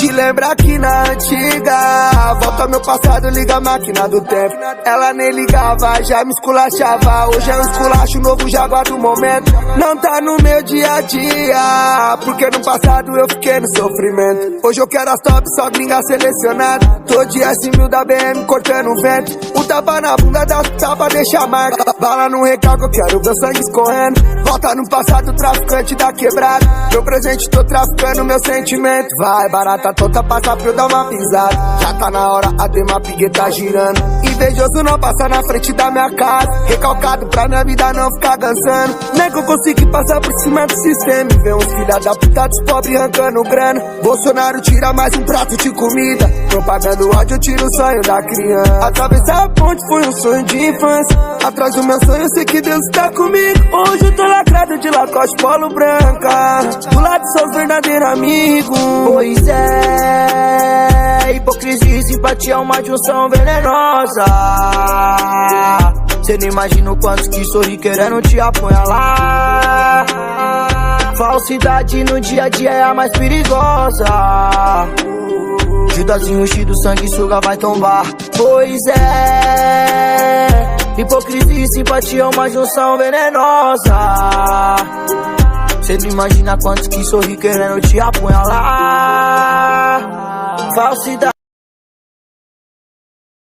Te lembra que na antiga, volta meu passado, liga a máquina do tempo. Ela nem ligava, já me esculachava. Hoje é um esculacho novo, já guardo o momento. Não tá no meu dia a dia, porque no passado eu fiquei no sofrimento. Hoje eu quero as top, só gringa selecionada. Todo dia S1000 da BM cortando o vento. O tapa na bunda da tapa deixa a marca. Bala no recalque, eu quero ver sangue escorrendo. Volta no passado, traficante da quebrada. Meu presente, tô traficando meu sentimento. Vai, barata tonta, passa pra eu dar uma pisada. Já tá na hora, a dema pigue tá girando. Invejoso não passa na frente da minha casa. Recalcado pra minha vida não ficar cansando. Nem que eu consegui passar por cima do sistema e ver uns filha da puta dos pobres arrancando grana. Bolsonaro tira mais um prato de comida. Propagando ódio, eu tiro o sonho da criança. Atravessar a ponte foi um sonho de infância. Atrás do meu sonho, eu sei que Deus está comigo. Hoje eu tô lacrado de Lacoste polo branca. Do lado sou verdadeiro amigo. Pois é, hipocrisia e simpatia é uma junção venenosa. Cê não imagina o quanto que sorri querendo te apunhalar. Falsidade no dia a dia é a mais perigosa. Judazinho enchido, sangue suga vai tombar. Pois é, hipocrisia e simpatia é uma junção venenosa. Cê não imagina quantos que sorri querendo te apunhalar. Falsidade.